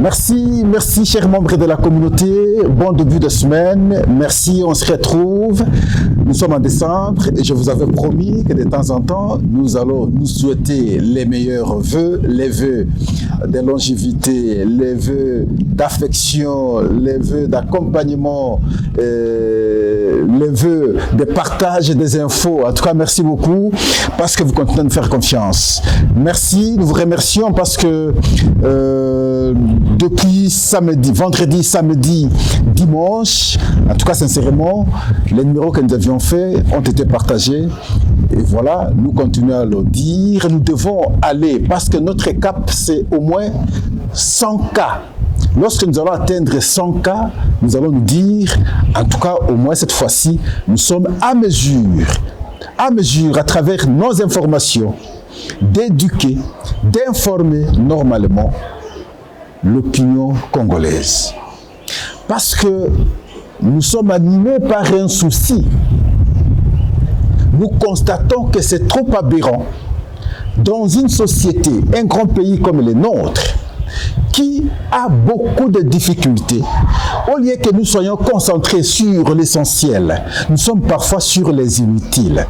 Merci chers membres de la communauté, bon début de semaine, merci, on se retrouve, nous sommes en décembre et je vous avais promis que de temps en temps, nous allons nous souhaiter les meilleurs vœux, les vœux de longévité, les vœux d'affection, les vœux d'accompagnement, les vœux de partage des infos. En tout cas, merci beaucoup parce que vous continuez de nous faire confiance. Merci, nous vous remercions parce que depuis samedi, vendredi, samedi, dimanche, en tout cas sincèrement, les numéros que nous avions faits ont été partagés. Et voilà, nous continuons à le dire, nous devons aller parce que notre cap, c'est au moins 100 cas. Lorsque nous allons atteindre 100 cas, nous allons nous dire, en tout cas au moins cette fois-ci, nous sommes à mesure à travers nos informations, d'éduquer, d'informer normalement l'opinion congolaise. Parce que nous sommes animés par un souci. Nous constatons que c'est trop aberrant dans une société, un grand pays comme le nôtre, qui a beaucoup de difficultés. Au lieu que nous soyons concentrés sur l'essentiel, nous sommes parfois sur les inutiles.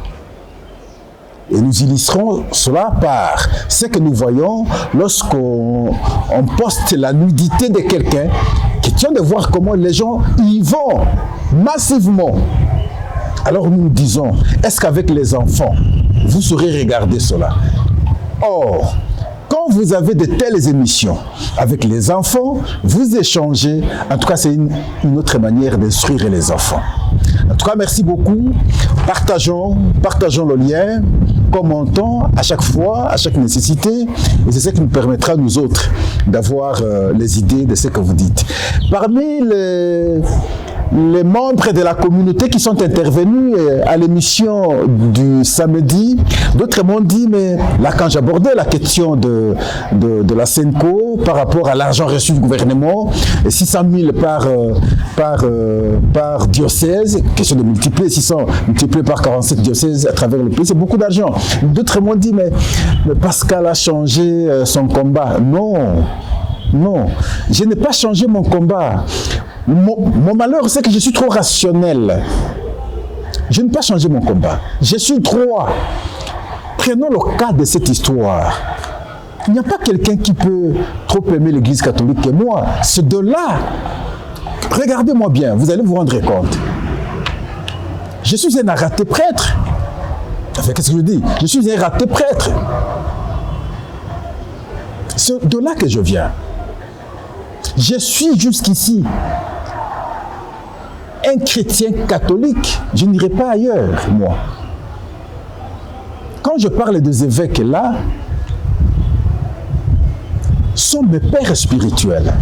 Et nous illustrons cela par ce que nous voyons lorsqu'on poste la nudité de quelqu'un, question de voir comment les gens y vont massivement. Alors nous nous disons, est-ce qu'avec les enfants, vous saurez regarder cela? Or, quand vous avez de telles émissions avec les enfants, vous échangez. En tout cas, c'est une autre manière d'instruire les enfants. En tout cas, merci beaucoup. Partageons le lien, commentons à chaque fois, à chaque nécessité. Et c'est ce qui nous permettra, nous autres, d'avoir les idées de ce que vous dites. Parmi les membres de la communauté qui sont intervenus à l'émission du samedi, d'autres m'ont dit, mais là quand j'abordais la question de la SENCO par rapport à l'argent reçu du gouvernement, 600 000 par diocèse, question de multiplier 600 multiplié par 47 diocèses à travers le pays, c'est beaucoup d'argent. D'autres m'ont dit, mais Pascal a changé son combat. Non, je n'ai pas changé mon combat. Mon malheur, c'est que je suis trop rationnel. Je n'ai pas changé mon combat. Je suis droit. Prenons le cas de cette histoire. Il n'y a pas quelqu'un qui peut trop aimer l'Église catholique que moi. C'est de là. Regardez-moi bien, vous allez vous rendre compte. Je suis un raté prêtre. Enfin, qu'est-ce que je dis? Je suis un raté prêtre. C'est de là que je viens. Je suis jusqu'ici un chrétien catholique. Je n'irai pas ailleurs, moi. Quand je parle des évêques là, sont mes pères spirituels.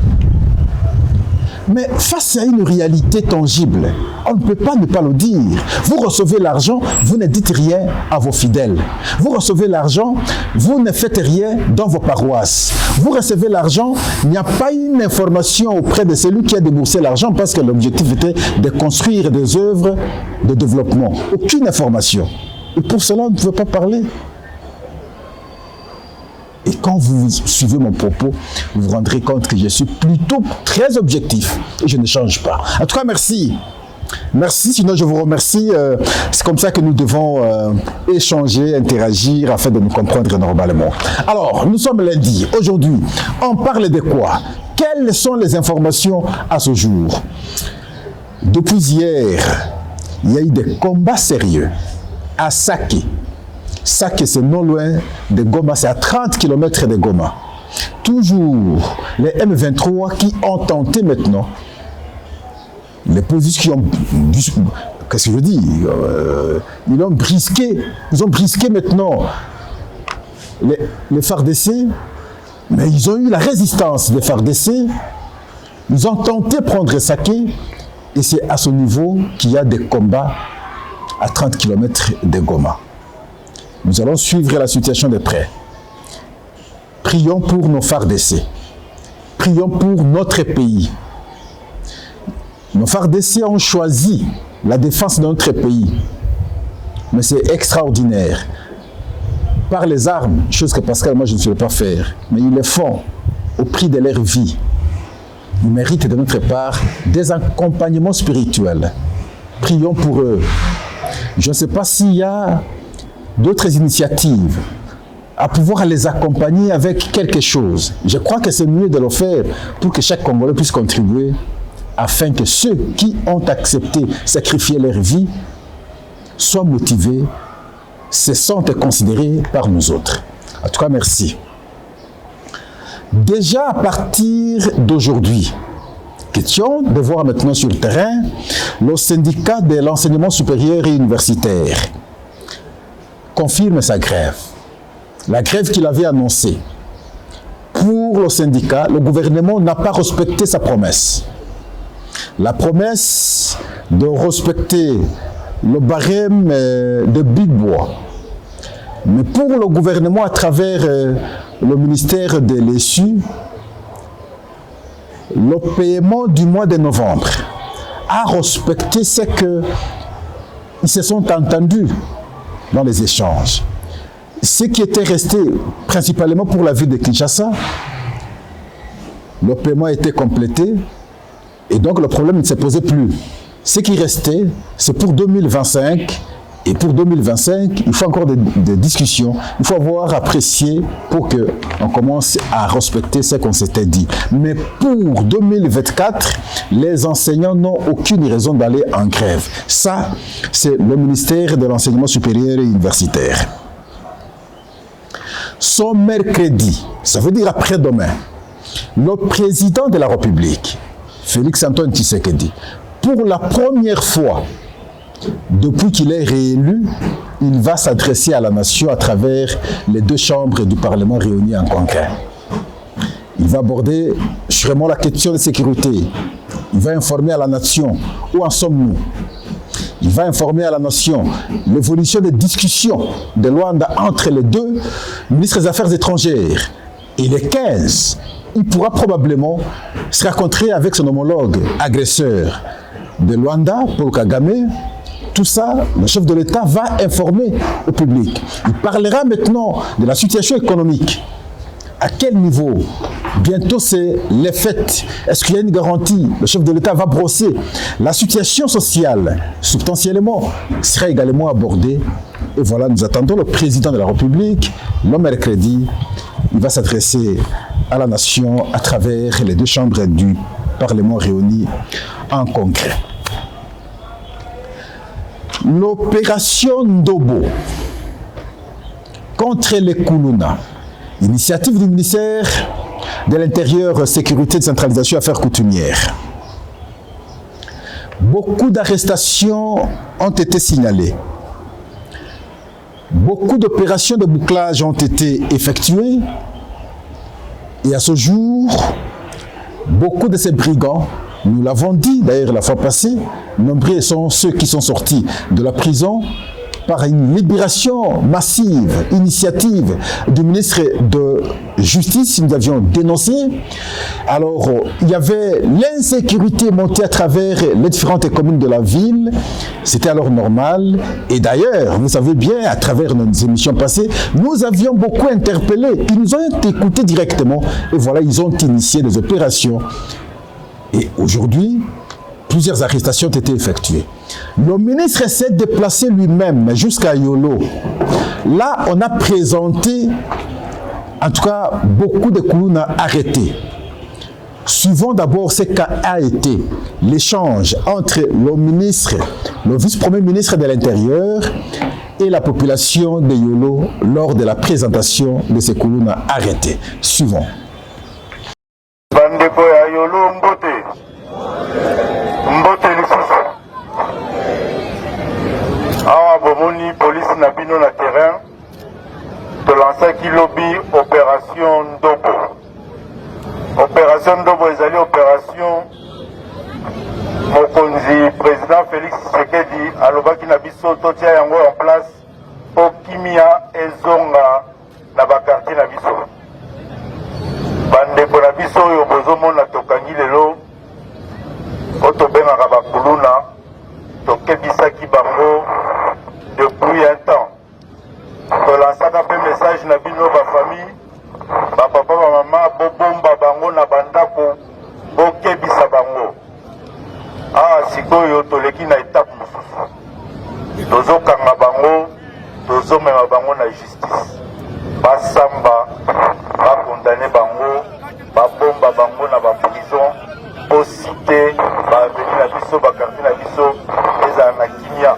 Mais face à une réalité tangible, on ne peut pas ne pas le dire. Vous recevez l'argent, vous ne dites rien à vos fidèles. Vous recevez l'argent, vous ne faites rien dans vos paroisses. Vous recevez l'argent, il n'y a pas une information auprès de celui qui a déboursé l'argent parce que l'objectif était de construire des œuvres de développement. Aucune information. Et pour cela, on ne peut pas parler. Et quand vous suivez mon propos, vous vous rendrez compte que je suis plutôt très objectif et je ne change pas. En tout cas, merci. Merci, sinon je vous remercie. C'est comme ça que nous devons échanger, interagir afin de nous comprendre normalement. Alors, nous sommes lundi. Aujourd'hui, on parle de quoi? Quelles sont les informations à ce jour? Depuis hier, il y a eu des combats sérieux à Saké. Saké, c'est non loin de Goma, c'est à 30 km de Goma. Toujours les M23 qui ont tenté maintenant, les positions, qu'est-ce que je dis, ils ont brisqué maintenant les FARDC, mais ils ont eu la résistance des FARDC, ils ont tenté de prendre Saké, et c'est à ce niveau qu'il y a des combats à 30 km de Goma. Nous allons suivre la situation de près. Prions pour nos FARDC. Prions pour notre pays. Nos FARDC ont choisi la défense de notre pays. Mais c'est extraordinaire. Par les armes, chose que Pascal, moi je ne saurais pas faire, mais ils le font au prix de leur vie. Ils méritent de notre part des accompagnements spirituels. Prions pour eux. Je ne sais pas s'il y a d'autres initiatives à pouvoir les accompagner avec quelque chose. Je crois que c'est mieux de le faire pour que chaque Congolais puisse contribuer afin que ceux qui ont accepté sacrifier leur vie soient motivés, se sentent considérés par nous autres. En tout cas, merci. Déjà à partir d'aujourd'hui, question de voir maintenant sur le terrain le syndicat de l'enseignement supérieur et universitaire confirme sa grève. La grève qu'il avait annoncée. Pour le syndicat, le gouvernement n'a pas respecté sa promesse. La promesse de respecter le barème de Big Bois. Mais pour le gouvernement, à travers le ministère de l'ESU, le paiement du mois de novembre a respecté ce qu'ils se sont entendus dans les échanges. Ce qui était resté principalement pour la ville de Kinshasa, le paiement a été complété et donc le problème ne se posait plus. Ce qui restait, c'est pour 2025. Et pour 2025, il faut encore des discussions. Il faut avoir apprécié pour qu'on commence à respecter ce qu'on s'était dit. Mais pour 2024, les enseignants n'ont aucune raison d'aller en grève. Ça, c'est le ministère de l'Enseignement supérieur et universitaire. Son mercredi, ça veut dire après-demain, le président de la République, Félix-Antoine Tshisekedi, pour la première fois, depuis qu'il est réélu, il va s'adresser à la nation à travers les deux chambres du Parlement réunies en congrès. Il va aborder sûrement la question de sécurité. Il va informer à la nation où en sommes-nous. Il va informer à la nation l'évolution des discussions de Luanda entre les deux ministres des Affaires étrangères. Et le 15, il pourra probablement se rencontrer avec son homologue agresseur de Luanda, Paul Kagame. Tout ça, le chef de l'État va informer le public. Il parlera maintenant de la situation économique. À quel niveau? Bientôt, c'est les fêtes. Est-ce qu'il y a une garantie? Le chef de l'État va brosser. La situation sociale, substantiellement, sera également abordée. Et voilà, nous attendons le président de la République. Le mercredi, il va s'adresser à la nation à travers les deux chambres du Parlement réunies en congrès. L'opération Ndobo contre les Koulouna, initiative du ministère de l'Intérieur, Sécurité, Décentralisation et Affaires coutumières. Beaucoup d'arrestations ont été signalées. Beaucoup d'opérations de bouclage ont été effectuées. Et à ce jour, beaucoup de ces brigands, nous l'avons dit d'ailleurs la fois passée, nombreux sont ceux qui sont sortis de la prison par une libération massive, initiative du ministre de Justice, nous avions dénoncé. Alors, il y avait l'insécurité montée à travers les différentes communes de la ville. C'était alors normal. Et d'ailleurs, vous savez bien, à travers nos émissions passées, nous avions beaucoup interpellé. Ils nous ont écoutés directement. Et voilà, ils ont initié des opérations. Et aujourd'hui, plusieurs arrestations ont été effectuées. Le ministre s'est déplacé lui-même jusqu'à Yolo. Là, on a présenté, en tout cas, beaucoup de Koulouna arrêtés. Suivons d'abord ce qu'a été l'échange entre le ministre, le vice-premier ministre de l'Intérieur et la population de Yolo lors de la présentation de ces Koulouna arrêtés. Suivons. Bandeko ya Yolo Mbote. Mbote lisusu. Awa bomoni police na bino na terrain. Tolansaki lobby opération Ndobo. Opération Ndobo ezali opération mokonzi président Félix Tshisekedi alobaki na biso totia yango en place po kimia ezonga na bakartier na biso. Bandeko na biso oyo bozomona tokangi lelo o tobengaka bakuluna tokebisaki bango depuis un temps. Tolansaka mpe message na bino bafamille bapapa bamama bobomba bango na bandako bokebi oyo toleki na étape mosusu tozokanga bango tozomema bango na justice basamba bakondane bango babomba bango na baprison po cité baveni na biso bakartier na biso ezala na kimia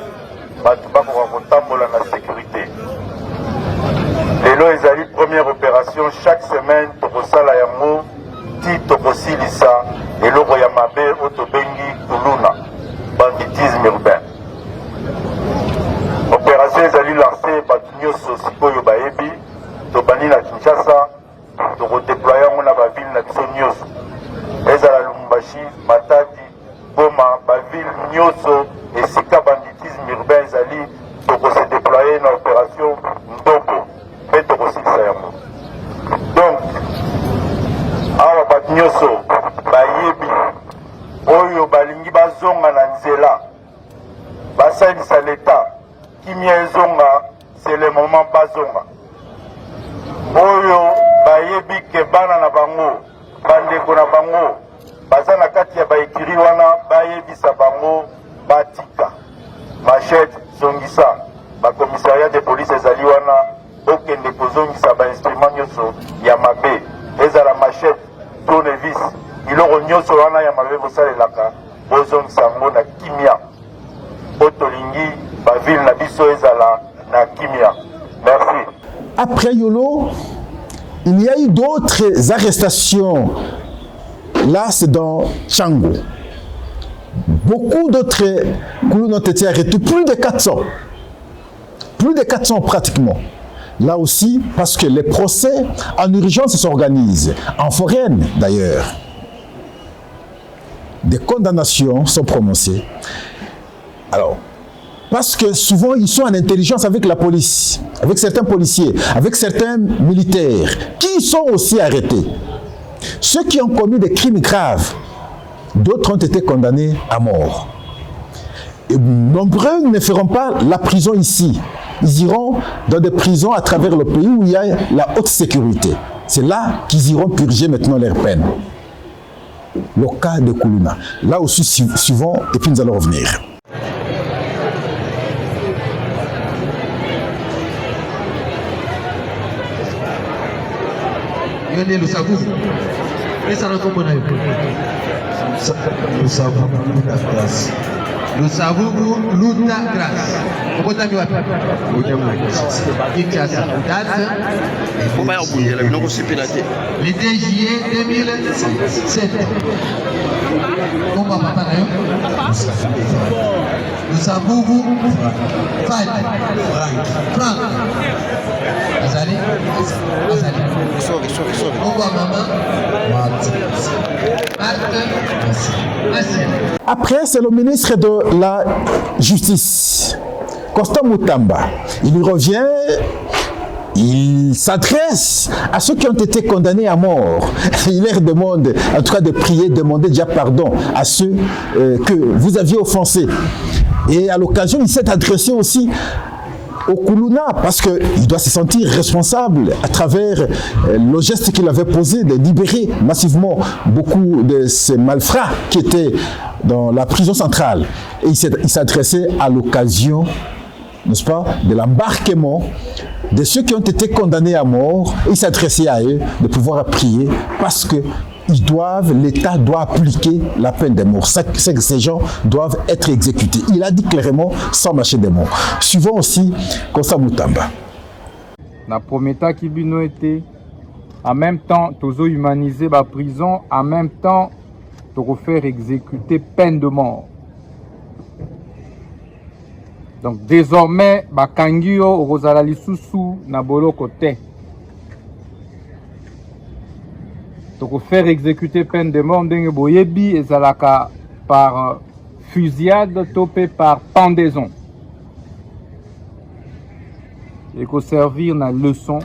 bato bakoka kotambola na sécurité. Lelo ezali première opération chaque semaine tokosala yango ti tokosilisa eloko ya mabe oyo tobengi kuluna banditisme urbain. Opération ezali lancé bato nyonso sikoyo bayebi tobandi na Kinshasa tokodéploye yango na bavile na biso nyonso ezala Lubumbashi, Matadi, Goma, bavile nyonso esika banditisme urbain ezali tokose déploye na opération Ndobo mpe tokosilisa yango. Donc awa bato nyonso bayebi oyo balingi bazonga na nzela basalisa leta kimia ezonga c'est le moment bazonga oyo bayebi ke bana na bango bandeko na bango baza na kati ya baekiri wana bayebisa bango batika machete zongisa bacommissariat de police ezali wana okende kozongisa bainstrument nyonso ya mabe ezala machete tournevis biloko nyonso wana ya mabe bosalelaka bozongisa yango na kimia po tolingi bavile na biso ezala na kimia. Merci. Après Yolo, il y a eu d'autres arrestations. Là, c'est dans Tchango. Beaucoup d'autres Koulouna ont été arrêtés, plus de 400. Plus de 400 pratiquement. Là aussi, parce que les procès en urgence s'organisent, en foraine d'ailleurs. Des condamnations sont prononcées. Alors, parce que souvent, ils sont en intelligence avec la police, avec certains policiers, avec certains militaires, qui sont aussi arrêtés. Ceux qui ont commis des crimes graves, d'autres ont été condamnés à mort. Et nombreux ne feront pas la prison ici. Ils iront dans des prisons à travers le pays où il y a la haute sécurité. C'est là qu'ils iront purger maintenant leur peine. Le cas de Koulouna. Là aussi, suivons, et puis nous allons revenir. Nous savons grâce. Nous savons Luta grâce. Le 2 juillet 2007. Nous savons Franck. Après, c'est le ministre de la Justice, Constant Mutamba. Il revient, il s'adresse à ceux qui ont été condamnés à mort. Il leur demande, en tout cas de prier, demander déjà pardon à ceux que vous aviez offensés. Et à l'occasion, il s'est adressé aussi au Koulouna, parce qu'il doit se sentir responsable à travers le geste qu'il avait posé de libérer massivement beaucoup de ces malfrats qui étaient dans la prison centrale. Et il s'adressait à l'occasion, n'est-ce pas, de l'embarquement de ceux qui ont été condamnés à mort. Et il s'adressait à eux de pouvoir prier parce que l'État doit appliquer la peine de mort. Ces gens doivent être exécutés. Il a dit clairement sans mâcher des mots. Suivons aussi Constant Mutamba. Na prometa qui bino été en même temps tozo humaniser la prison, en même temps to faire exécuter peine de mort. Donc désormais bakangio ozala lisusu na boloko te. Donc faire exécuter peine de mort ndenge boyebi ezalaka par fusillade topé par pendaison. Et qu'on servir na leçon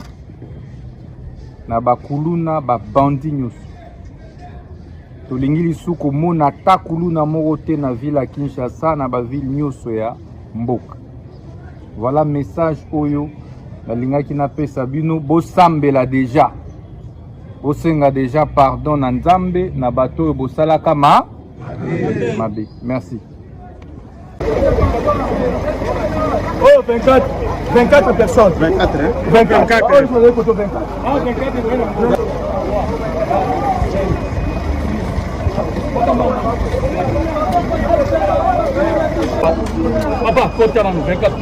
na bakuluna ba bandi nyos. To lingi lisuko mona ta kuluna morote na ville à Kinshasa na ba ville nyoso ya mboka. Voilà message oyo la linga ki na pesa bino bo sambela déjà. Bosenga déjà pardon na Nzambe na bato bosalaka mabe. Merci. Oh, 24 personnes. 24, hein? 24. Oh, il faudrait que 24. Ah, 24, Papa, faut faire 24.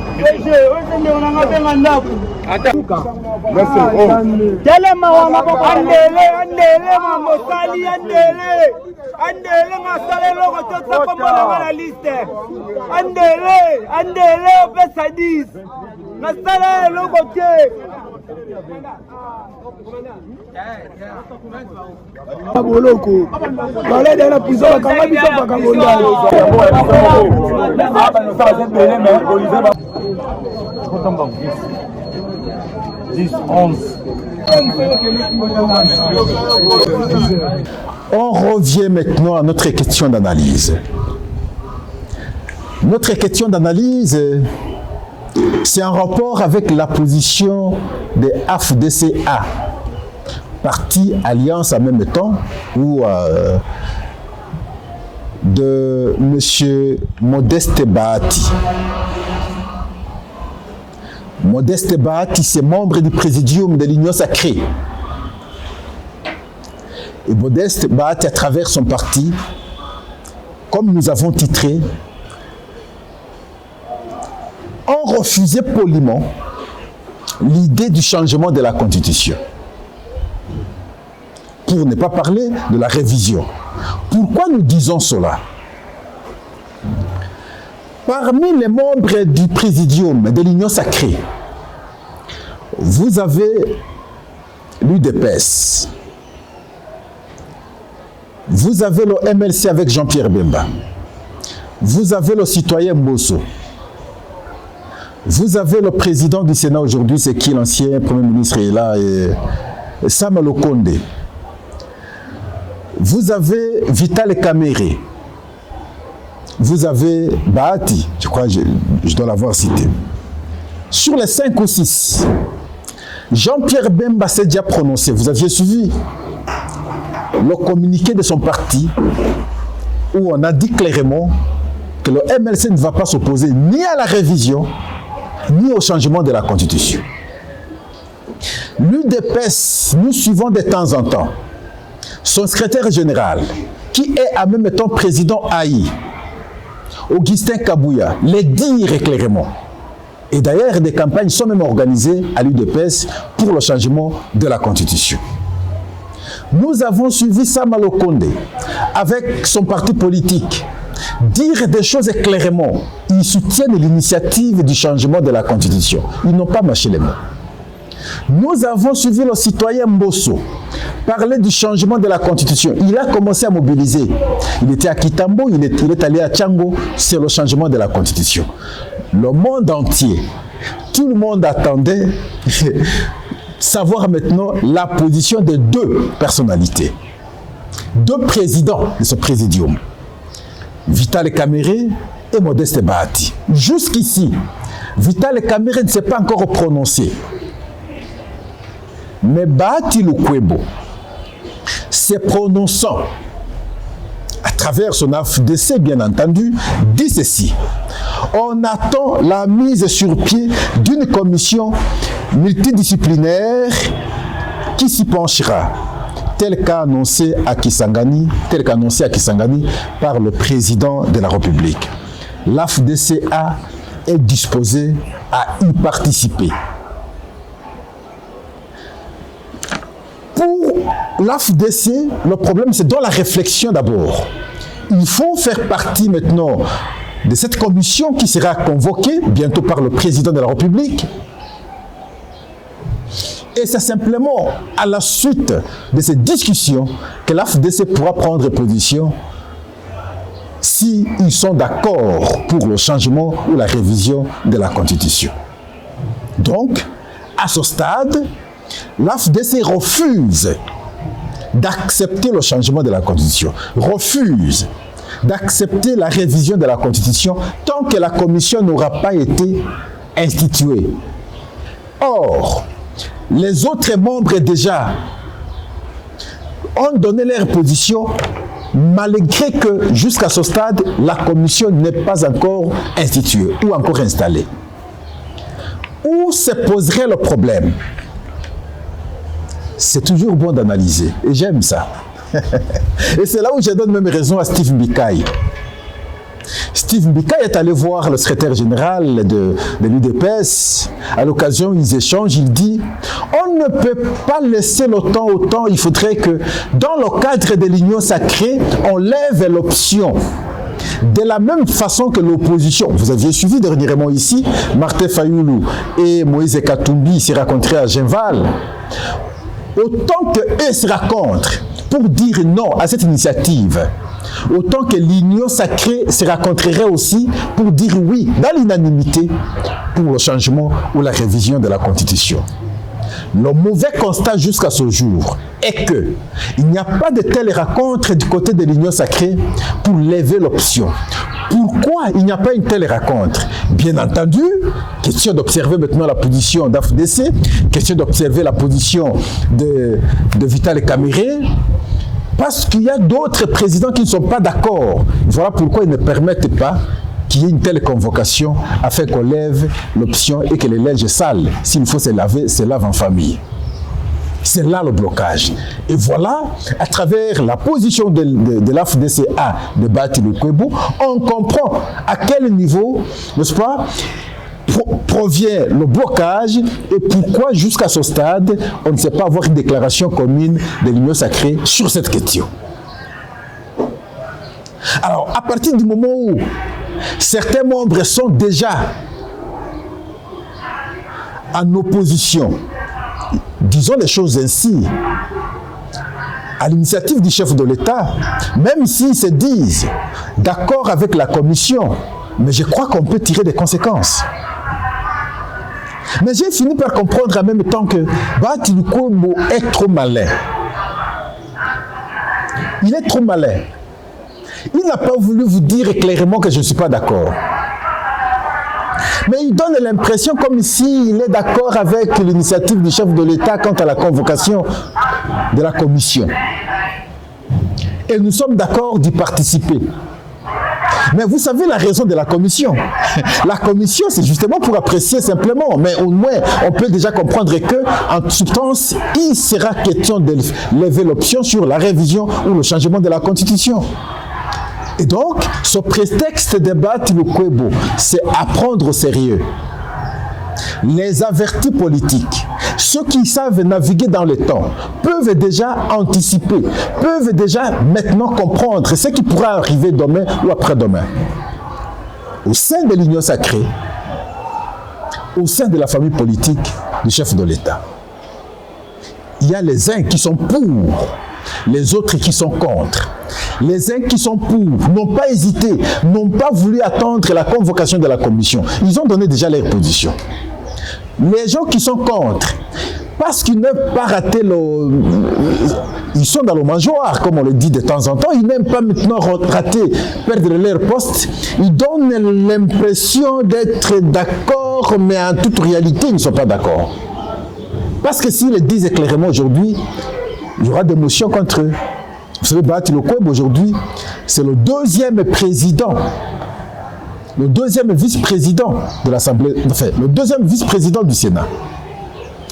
Andele masalelo kototsa kombola na liste. Andele pesa 10. Masalelo kote. Boloko. Balé dans la prison kanga biso bakangonda. On revient maintenant à notre question d'analyse. Notre question d'analyse, c'est en rapport avec la position des AFDCA, parti Alliance en même temps, ou de M. Modeste Bahati. Modeste Bahati, c'est membre du présidium de l'Union sacrée. Et Modeste Bahati, à travers son parti, comme nous avons titré, ont refusé poliment l'idée du changement de la Constitution. Pour ne pas parler de la révision. Pourquoi nous disons cela? Parmi les membres du présidium de l'Union sacrée, vous avez l'UDPS, vous avez le MLC avec Jean-Pierre Bemba, vous avez le citoyen Mbosso, vous avez le président du Sénat aujourd'hui, c'est qui l'ancien Premier ministre est là, et Samuel Okonde. Vous avez Vital Kamere. Vous avez Bahati, je crois que je dois l'avoir cité. Sur les 5 ou 6, Jean-Pierre Bemba s'est déjà prononcé. Vous aviez suivi le communiqué de son parti où on a dit clairement que le MLC ne va pas s'opposer ni à la révision ni au changement de la Constitution. L'UDPS, nous suivons de temps en temps son secrétaire général, qui est en même temps président AI, Augustin Kabouya, les dire clairement. Et d'ailleurs, des campagnes sont même organisées à l'UDPS pour le changement de la Constitution. Nous avons suivi Samuel Okonde avec son parti politique dire des choses clairement. Ils soutiennent l'initiative du changement de la Constitution. Ils n'ont pas mâché les mots. Nous avons suivi le citoyen Mbosso parler du changement de la Constitution. Il a commencé à mobiliser. Il était à Kitambo, il est allé à Tchango. C'est le changement de la Constitution. Le monde entier, tout le monde attendait savoir maintenant la position de 2 personnalités, 2 présidents de ce présidium, Vital Kamere et Modeste Bahati. Jusqu'ici, Vital Kamere ne s'est pas encore prononcé. Mais Bahati Lukwebo, se prononçant à travers son AFDC, bien entendu, dit ceci: on attend la mise sur pied d'une commission multidisciplinaire qui s'y penchera, tel qu'annoncé à Kisangani par le président de la République. L'AFDCA est disposé à y participer. Pour l'AFDC, le problème, c'est dans la réflexion d'abord. Il faut faire partie maintenant de cette commission qui sera convoquée bientôt par le président de la République. Et c'est simplement à la suite de ces discussions que l'AFDC pourra prendre position s'ils sont d'accord pour le changement ou la révision de la Constitution. Donc, à ce stade, l'AFDC refuse d'accepter le changement de la Constitution, refuse d'accepter la révision de la Constitution tant que la commission n'aura pas été instituée. Or, les autres membres déjà ont donné leur position malgré que jusqu'à ce stade, la commission n'est pas encore instituée ou encore installée. Où se poserait le problème? C'est toujours bon d'analyser, et j'aime ça. Et c'est là où je donne même raison à Steve Mbikai. Steve Mbikai est allé voir le secrétaire général de l'UDPS. À l'occasion, ils échangent, il dit « On ne peut pas laisser le temps au temps, il faudrait que dans le cadre de l'union sacrée, on lève l'option. » De la même façon que l'opposition, vous aviez suivi dernièrement ici, Martin Fayoulou et Moïse Katumbi s'est rencontrés à Genval. Autant qu'eux se rencontrent pour dire non à cette initiative, autant que l'union sacrée se rencontrerait aussi pour dire oui, dans l'unanimité, pour le changement ou la révision de la Constitution. Le mauvais constat jusqu'à ce jour est qu'il n'y a pas de telle rencontre du côté de l'union sacrée pour lever l'option. Pourquoi il n'y a pas une telle rencontre? Bien entendu, question d'observer maintenant la position d'AFDC, question d'observer la position de Vital Kamerhe, parce qu'il y a d'autres présidents qui ne sont pas d'accord. Voilà pourquoi ils ne permettent pas qu'il y ait une telle convocation afin qu'on lève l'option et que les linges sales, s'il faut se laver, se lavent en famille. C'est là le blocage. Et voilà, à travers la position de l'AFDCA de Bati Lukwebo, on comprend à quel niveau, n'est-ce pas, provient le blocage et pourquoi jusqu'à ce stade, on ne sait pas avoir une déclaration commune de l'union sacrée sur cette question. Alors, à partir du moment où certains membres sont déjà en opposition, disons les choses ainsi, à l'initiative du chef de l'État, même s'ils se disent d'accord avec la commission, mais je crois qu'on peut tirer des conséquences. Mais j'ai fini par comprendre en même temps que Bati Lukwebo est trop malin. Il est trop malin. Il n'a pas voulu vous dire clairement que je ne suis pas d'accord. Mais il donne l'impression comme s'il est d'accord avec l'initiative du chef de l'État quant à la convocation de la commission. Et nous sommes d'accord d'y participer. Mais vous savez la raison de la commission. La commission, c'est justement pour apprécier simplement. Mais au moins, on peut déjà comprendre qu'en substance, il sera question de lever l'option sur la révision ou le changement de la Constitution. Et donc, ce prétexte de Bati Lukwebo, c'est à prendre au sérieux. Les avertis politiques, ceux qui savent naviguer dans le temps, peuvent déjà anticiper, peuvent déjà maintenant comprendre ce qui pourra arriver demain ou après-demain. Au sein de l'union sacrée, au sein de la famille politique du chef de l'État, il y a les uns qui sont pour, les autres qui sont contre. Les uns qui sont pour n'ont pas hésité, n'ont pas voulu attendre la convocation de la commission. Ils ont donné déjà leur position. Les gens qui sont contre, parce qu'ils n'aiment pas rater ils sont dans le mangeoire, comme on le dit de temps en temps, ils n'aiment pas maintenant rater, perdre leur poste. Ils donnent l'impression d'être d'accord, mais en toute réalité, ils ne sont pas d'accord. Parce que s'ils le disent clairement aujourd'hui, il y aura des motions contre eux. Vous savez, Bati Lukwebo aujourd'hui, c'est le deuxième président, le deuxième vice-président de l'Assemblée, enfin, le deuxième vice-président du Sénat.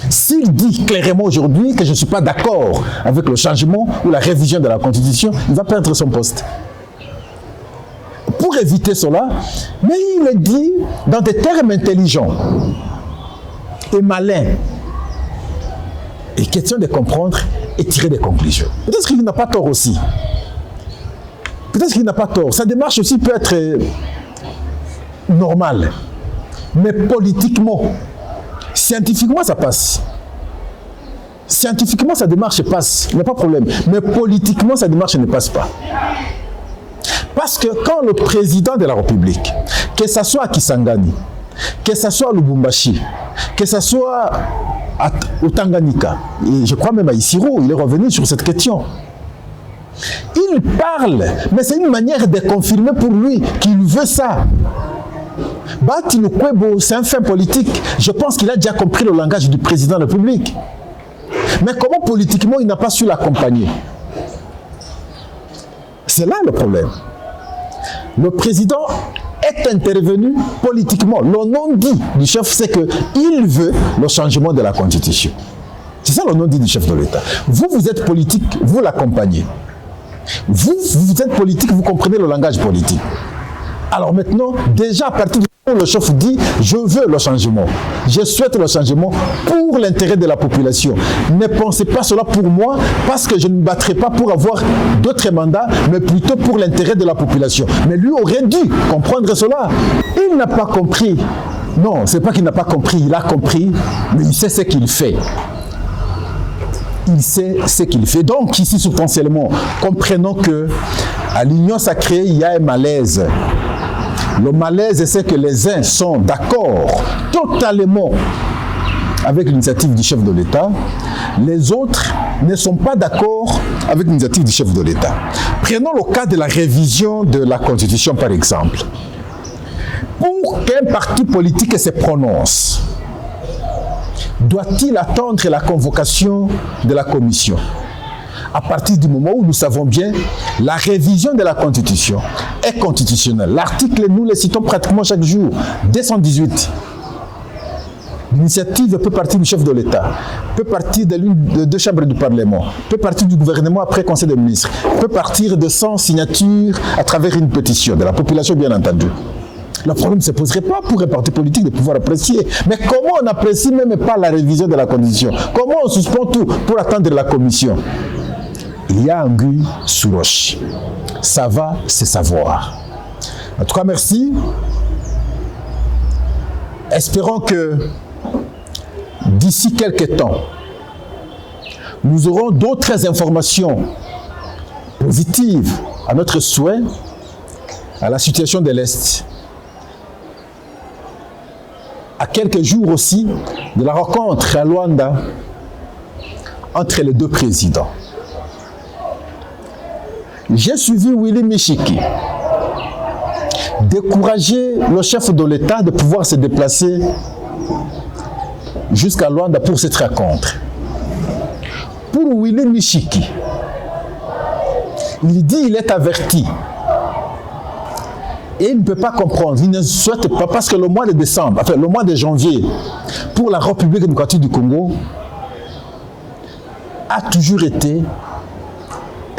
S'il dit clairement aujourd'hui que je ne suis pas d'accord avec le changement ou la révision de la Constitution, il va perdre son poste. Pour éviter cela, mais il le dit dans des termes intelligents et malins. Et question de comprendre et tirer des conclusions. Peut-être qu'il n'a pas tort aussi. Peut-être qu'il n'a pas tort. Sa démarche aussi peut être normale. Mais politiquement, scientifiquement, ça passe. Scientifiquement, sa démarche passe. Il n'y a pas de problème. Mais politiquement, sa démarche ne passe pas. Parce que quand le président de la République, que ce soit à Kisangani, que ce soit à Lubumbashi, que ce soit au Tanganyika, et je crois même à Isiro, il est revenu sur cette question. Il parle, mais c'est une manière de confirmer pour lui qu'il veut ça. Bati Lukwebo, c'est un fait politique. Je pense qu'il a déjà compris le langage du président de la République. Mais comment politiquement il n'a pas su l'accompagner? C'est là le problème. Le président est intervenu politiquement. Le non-dit du chef, c'est qu'il veut le changement de la Constitution. C'est ça le non-dit du chef de l'État. Vous, vous êtes politique, vous l'accompagnez. Vous êtes politique, vous comprenez le langage politique. Alors maintenant, déjà à partir du moment où le chef dit « je veux le changement, je souhaite le changement pour l'intérêt de la population », ne pensez pas cela pour moi parce que je ne me battrai pas pour avoir d'autres mandats, mais plutôt pour l'intérêt de la population. Mais lui aurait dû comprendre cela. Il n'a pas compris. Non, c'est pas qu'il n'a pas compris, il a compris, mais il sait ce qu'il fait. Il sait ce qu'il fait. Donc ici, substantiellement, comprenons que à l'Union sacrée, il y a un malaise. Le malaise, c'est que les uns sont d'accord totalement avec l'initiative du chef de l'État. Les autres ne sont pas d'accord avec l'initiative du chef de l'État. Prenons le cas de la révision de la Constitution, par exemple. Pour qu'un parti politique se prononce, doit-il attendre la convocation de la commission? À partir du moment où nous savons bien la révision de la Constitution est constitutionnelle. L'article, nous le citons pratiquement chaque jour, 218. L'initiative peut partir du chef de l'État, peut partir de l'une des deux chambres du Parlement, peut partir du gouvernement après Conseil des ministres, peut partir de 100 signatures à travers une pétition, de la population bien entendu. Le problème ne se poserait pas pour un parti politique de pouvoir apprécier. Mais comment on n'apprécie même pas la révision de la Constitution? Comment on suspend tout pour attendre la commission? Il y a anguille sous roche. Ça va se savoir. En tout cas, merci. Espérons que d'ici quelques temps, nous aurons d'autres informations positives à notre souhait, à la situation de l'Est. À quelques jours aussi de la rencontre à Luanda entre les deux présidents. J'ai suivi Willy Michiki décourager le chef de l'État de pouvoir se déplacer jusqu'à Luanda pour cette rencontre. Pour Willy Michiki, il dit qu'il est averti. Et il ne peut pas comprendre, il ne souhaite pas, parce que le mois de décembre, enfin le mois de janvier, pour la République démocratique du Congo, a toujours été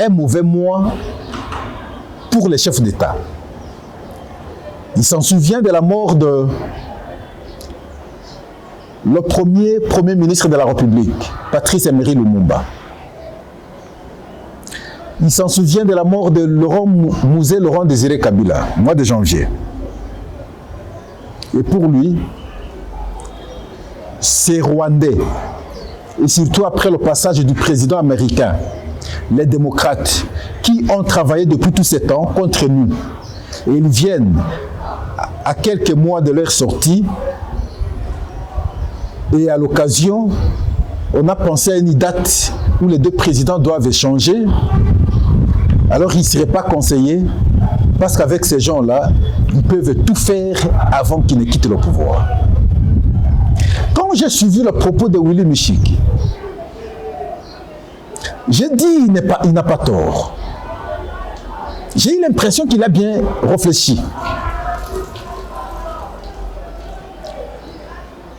un mauvais mois pour les chefs d'État. Il s'en souvient de la mort de le premier ministre de la République, Patrice Emery Lumumba. Il s'en souvient de la mort de Laurent Désiré Kabila, mois de janvier. Et pour lui, ces Rwandais, et surtout après le passage du président américain, les démocrates, qui ont travaillé depuis tous ces temps contre nous, et ils viennent à quelques mois de leur sortie, et à l'occasion, on a pensé à une date où les deux présidents doivent échanger. Alors il ne serait pas conseillé, parce qu'avec ces gens-là, ils peuvent tout faire avant qu'ils ne quittent le pouvoir. Quand j'ai suivi le propos de Willy Michiki, j'ai dit il n'a pas tort. J'ai eu l'impression qu'il a bien réfléchi.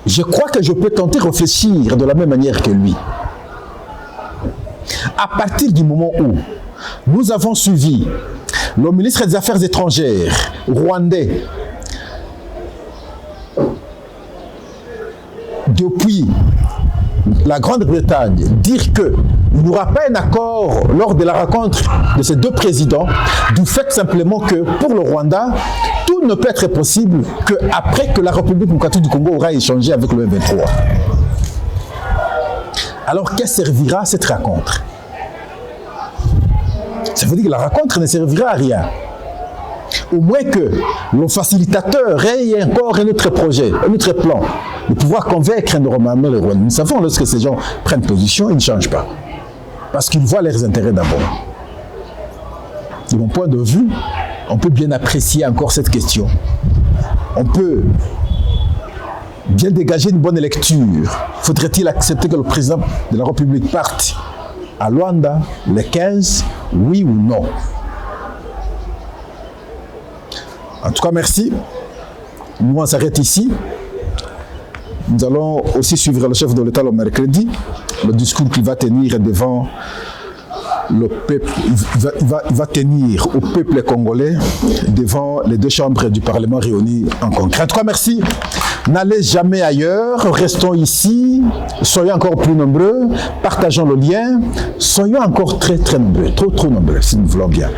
Je crois que je peux tenter de réfléchir de la même manière que lui. À partir du moment où nous avons suivi le ministre des Affaires étrangères rwandais depuis la Grande-Bretagne dire qu'il n'y aura pas un accord lors de la rencontre de ces deux présidents, du fait simplement que pour le Rwanda, tout ne peut être possible qu'après que la République démocratique du Congo aura échangé avec le M23. Alors, qu'est-ce que servira cette rencontre? Ça veut dire que la rencontre ne servira à rien. Au moins que le facilitateur ait encore un autre projet, un autre plan, de pouvoir convaincre normalement les Rwandais. Nous savons, lorsque ces gens prennent position, ils ne changent pas. Parce qu'ils voient leurs intérêts d'abord. De mon point de vue, on peut bien apprécier encore cette question. On peut bien dégager une bonne lecture. Faudrait-il accepter que le président de la République parte à Luanda le 15, oui ou non? En tout cas, merci. Nous, on s'arrête ici. Nous allons aussi suivre le chef de l'État le mercredi, le discours qu'il va tenir devant le peuple. Il va tenir au peuple congolais devant les deux chambres du Parlement réunies en congrès. En tout cas, merci. N'allez jamais ailleurs, restons ici, soyons encore plus nombreux, partageons le lien, soyons encore très nombreux, trop nombreux si nous voulons bien.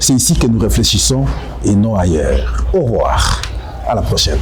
C'est ici que nous réfléchissons et non ailleurs. Au revoir, à la prochaine.